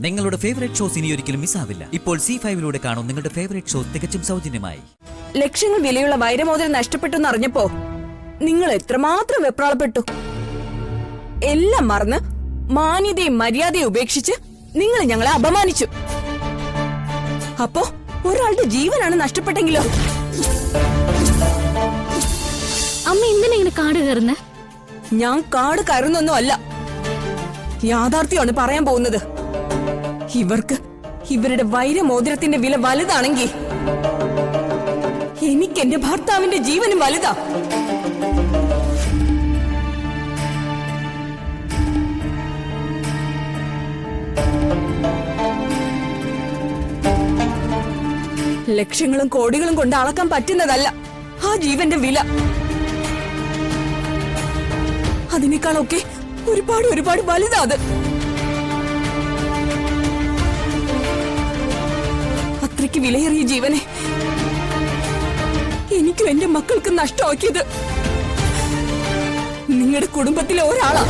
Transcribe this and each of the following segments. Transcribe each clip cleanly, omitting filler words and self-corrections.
നിങ്ങളുടെ favourite shows ഇനി ഒരിക്കലും മിസ്സാവില്ല. ഇപ്പോൾ C5 കാണും നിങ്ങളുടെ ഫേവറേറ്റ് ഷോസ് തികച്ചും സൗജന്യമായി. ലക്ഷങ്ങൾ വിലയുള്ള വൈരമോതിരം നഷ്ടപ്പെട്ടു എന്നറിഞ്ഞപ്പോ നിങ്ങൾ എത്രമാത്രം വെപ്രാളപ്പെട്ടു. എല്ലാം മറന്ന് മാന്യതയും മര്യാദയും ഉപേക്ഷിച്ച് നിങ്ങൾ ഞങ്ങളെ അപമാനിച്ചു. അപ്പോ ഒരാളുടെ ജീവനാണ് നഷ്ടപ്പെട്ടെങ്കിലോ? അമ്മ എന്തിനാ ഇങ്ങനെ കാട് കയറുന്നേ? ഞാൻ കാട് കയറുന്നൊന്നും അല്ല, യാഥാർത്ഥ്യമാണ് പറയാൻ പോകുന്നത്. ഇവർക്ക് ഇവരുടെ വൈരമോതിരത്തിന്റെ വില വലുതാണെങ്കിൽ എനിക്ക് എന്റെ ഭർത്താവിന്റെ ജീവനും വലുതാ. ലക്ഷങ്ങളും കോടികളും കൊണ്ട് അളക്കാൻ പറ്റുന്നതല്ല ആ ജീവന്റെ വില. അതിനേക്കാളൊക്കെ ഒരുപാട് ഒരുപാട് വലുതാ അത്. അത്രയ്ക്ക് വിലയേറിയ ജീവനെ എനിക്കും എന്റെ മക്കൾക്ക് നഷ്ടമാക്കിയത് നിങ്ങളുടെ കുടുംബത്തിലെ ഒരാളാ.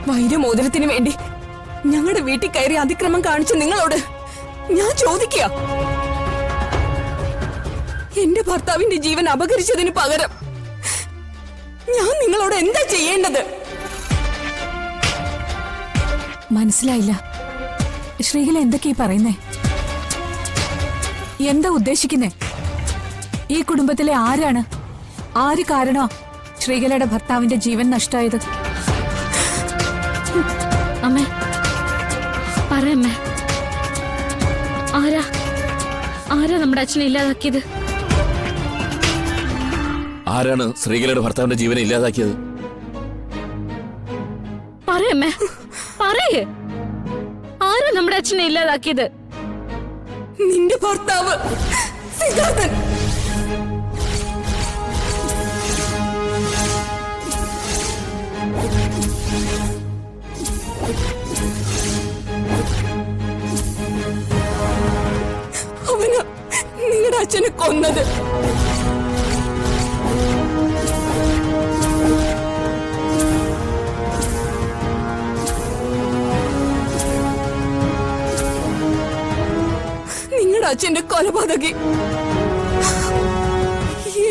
വൈരമോതിരത്തിന് വേണ്ടി ഞങ്ങളുടെ വീട്ടിൽ കയറി അതിക്രമം കാണിച്ച നിങ്ങളോട് ഞാൻ ചോദിക്കുക, എന്റെ ഭർത്താവിന്റെ ജീവൻ അപഹരിച്ചതിന് പകരം ഞാൻ നിങ്ങളോട് എന്താ ചെയ്യേണ്ടത്? മനസ്സിലായില്ല. ശ്രീകല എന്തൊക്കെയാ പറയുന്നേ? എന്താ ഉദ്ദേശിക്കുന്നേ? ഈ കുടുംബത്തിലെ ആര് കാരണോ ശ്രീകലയുടെ ഭർത്താവിന്റെ ജീവൻ നഷ്ടമായത്? അമ്മേ പറയമ്മേ, ആരാ നമ്മുടെ അച്ഛനെ ഇല്ലാതാക്കിയത്? ആരാണ് ശ്രീകലയുടെ ഭർത്താവിന്റെ ജീവനെ ഇല്ലാതാക്കിയത്? പറയമ്മേ, പറയേ, ആരാ നമ്മുടെ അച്ഛനെ ഇല്ലാതാക്കിയത്? നിന്റെ ഭർത്താവ് സിദ്ധാർത്ഥൻ. അവന് നിങ്ങളുടെ അച്ഛനെ കൊന്നത്. നിങ്ങളുടെ അച്ഛന്റെ കൊലപാതകി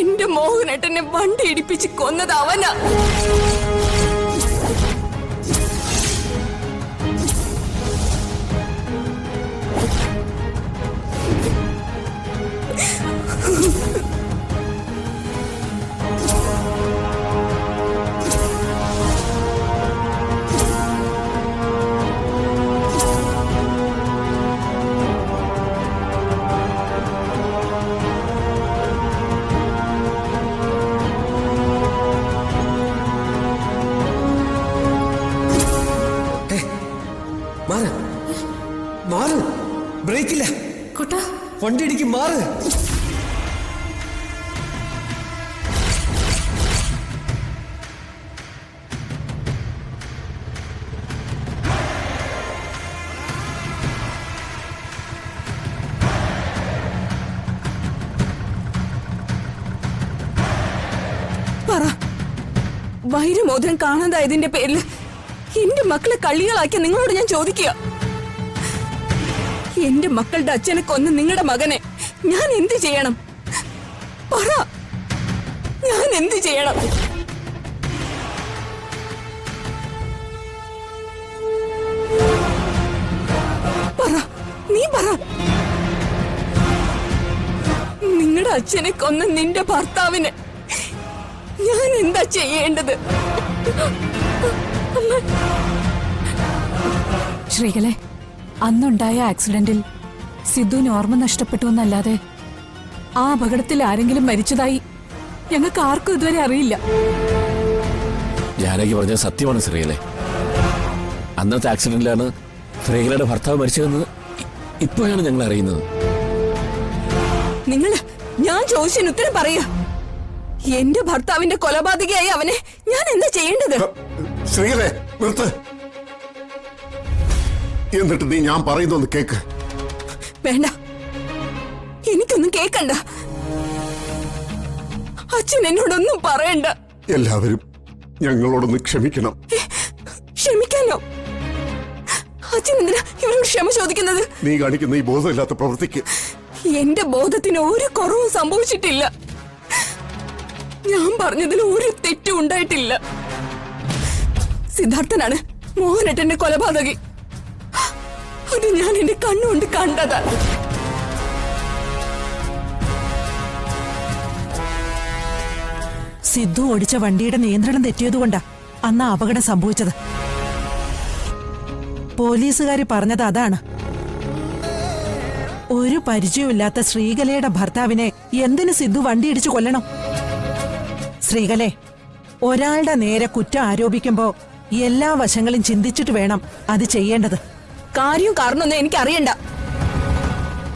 എന്റെ മോഹനേട്ടനെ വണ്ടി ഇടിപ്പിച്ച് കൊന്നത് അവനാ. മാറ്, ബ്രേക്കില്ല, വണ്ടി ഇടിക്കും, മാറ്. പറ, വൈരമോതിരം കാണാതായതിന്റെ പേരിൽ എന്റെ മക്കളെ കള്ളികളാക്കിയ നിങ്ങളോട് ഞാൻ ചോദിക്കുക, എന്റെ മക്കളുടെ അച്ഛനെ കൊന്ന നിങ്ങളുടെ മകനെ ഞാൻ എന്ത് ചെയ്യണം? പറ, ഞാൻ എന്ത് ചെയ്യണം? പറ, നീ പറ. നിങ്ങളുടെ അച്ഛനെ കൊന്ന നിന്റെ ഭർത്താവിനെ ഞാൻ എന്താ ചെയ്യേണ്ടത്? ശ്രീകലെ, അന്നുണ്ടായ ആക്സിഡന്റിൽ സിദ്ധുവിന് ഓർമ്മ നഷ്ടപ്പെട്ടു എന്നല്ലാതെ ആ അപകടത്തിൽ ആരെങ്കിലും മരിച്ചതായി ഞങ്ങൾക്ക് ആർക്കും ഇതുവരെ അറിയില്ല. ജാനകി പറഞ്ഞ സത്യമാണ് ശ്രീകലെ. അന്നത്തെ ആക്സിഡന്റിലാണ് ശ്രീകലയുടെ ഭർത്താവ് മരിച്ചതെന്ന് ഇപ്പോഴാണ് ഞങ്ങൾ അറിയുന്നത്. ഞാൻ ചോദിച്ചതിന് ഉത്തരം പറയാ. എന്റെ ഭർത്താവിന്റെ കൊലപാതകയായി അവനെ ഞാൻ എന്താ ചെയ്യേണ്ടത്? ശ്രീകലേ, നിർത്ത്. എന്നിട്ട് നീ ഞാൻ പറയുന്നൊന്ന് കേക്ക്. വേണ്ട, എനിക്കൊന്നും കേക്കണ്ട. അച്ഛൻ എന്നോടൊന്നും പറയണ്ട. എല്ലാവരും ഞങ്ങളോടൊന്ന് ക്ഷമിക്കണം. ക്ഷമിക്കാനോ? അച്ഛൻ എന്തിനാ ഇവരോട് ക്ഷമ ചോദിക്കുന്നത്? നീ കാണിക്കുന്ന ഈ ബോധമില്ലാത്ത പ്രവൃത്തിക്ക് എന്റെ ബോധത്തിന് ഒരു കുറവും സംഭവിച്ചിട്ടില്ല. ഞാൻ പറഞ്ഞതിൽ ഒരു തെറ്റും ഉണ്ടായിട്ടില്ല. സിദ്ധാർത്ഥനാണ് മോഹനേട്ടന്റെ കൊലപാതകി. അത് ഞാൻ എന്റെ കണ്ണുകൊണ്ട് കണ്ടതാണ്. സിദ്ധു ഓടിച്ച വണ്ടിയുടെ നിയന്ത്രണം തെറ്റിയതുകൊണ്ടാ അന്ന് അപകടം സംഭവിച്ചത്. പോലീസുകാര് പറഞ്ഞത് അതാണ്. ഒരു പരിചയമില്ലാത്ത ശ്രീകലയുടെ ഭർത്താവിനെ എന്തിനു സിദ്ധു വണ്ടിയിടിച്ചു കൊല്ലണം? ശ്രീകലെ, ഒരാളുടെ നേരെ കുറ്റം ആരോപിക്കുമ്പോ എല്ലാ വശങ്ങളും ചിന്തിച്ചിട്ട് വേണം അത് ചെയ്യേണ്ടത്. കാര്യവും കാരണമൊന്നും എനിക്ക് അറിയണ്ട.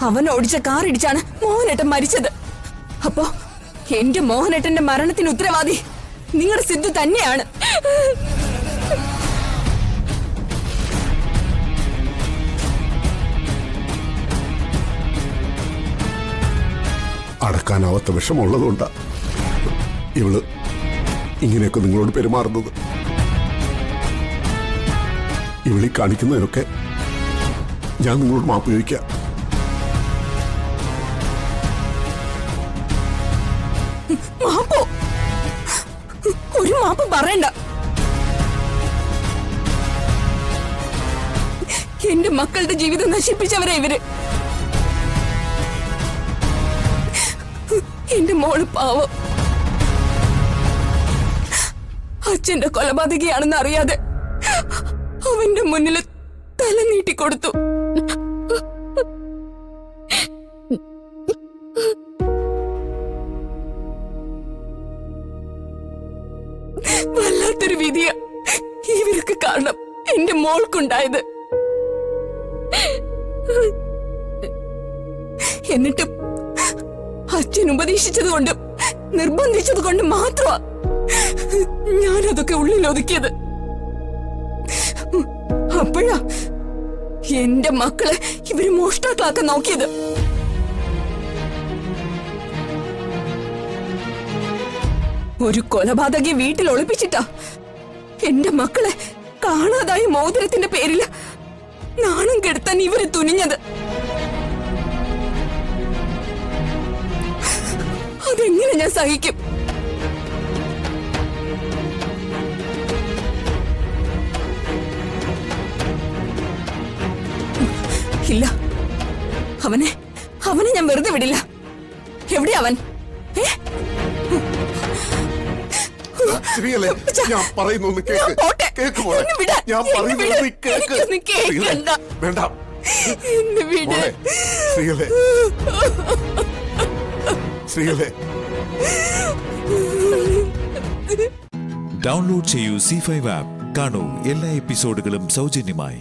അവൻ ഓടിച്ച കാർ ഇടിച്ചാണ് മോഹനേട്ടൻ മരിച്ചത്. അപ്പോ എന്റെ മോഹനേട്ടന്റെ മരണത്തിന് ഉത്തരവാദി നിങ്ങളുടെ സിദ്ധു തന്നെയാണ്. അടക്കാനാവാത്ത വിഷമമുള്ളതുകൊണ്ടാ ഇവള് ഇങ്ങനെയൊക്കെ നിങ്ങളോട് പെരുമാറുന്നത്. ഇവളി കാണിക്കുന്നതിനൊക്കെ ഞാൻ നിങ്ങളോട് മാപ്പ് ചോദിക്കാം. മാപ്പോ? ഒരു മാപ്പ് പറയണ്ട. എന്റെ മക്കളുടെ ജീവിതം നശിപ്പിച്ചവരെ ഇവര്. എന്റെ മോള് പാവം അച്ഛന്റെ കൊലപാതകയാണെന്ന് അറിയാതെ അവന്റെ മുന്നിൽ തല നീട്ടിക്കൊടുത്തു. വല്ലാത്തൊരു വിധിയ ഇവരൊക്കെ കാരണം എന്റെ മോൾക്കുണ്ടായത്. എന്നിട്ടും അച്ഛൻ ഉപദേശിച്ചത് കൊണ്ടും നിർബന്ധിച്ചത് കൊണ്ടും മാത്രമാ ഞാനതൊക്കെ ഉള്ളിൽ ഒതുക്കിയത്. അപ്പോഴാ എന്റെ മക്കളെ ഇവര് മോഷ്ടാക്കളാക്കാൻ നോക്കിയത്. ഒരു കൊലപാതകി വീട്ടിൽ ഒളിപ്പിച്ചിട്ടാ എന്റെ മക്കളെ കാണാതായ മോതിരത്തിന്റെ പേരിൽ നാണം കെടുത്താൻ ഇവര് തുനിഞ്ഞത്. അതെങ്ങനെ ഞാൻ സഹിക്കും? ഇല്ല, അവനെ ഞാൻ വെറുതെ വിടില്ല. എവിടെയാ അവൻ? ശ്രീകലേ, ഞാൻ പറയുന്നൊന്ന് കേക്ക്. കേക്ക് മോളെ, ഞാൻ പറയുന്നൊന്ന് കേക്ക്. വേണ്ട മോളെ, ശ്രീകലേ, ശ്രീകലേ. ഡൗൺലോഡ് ചെയ്യൂ C5 ആപ്പ്. കാണൂ എല്ലാ എപ്പിസോഡുകളും സൗജന്യമായി.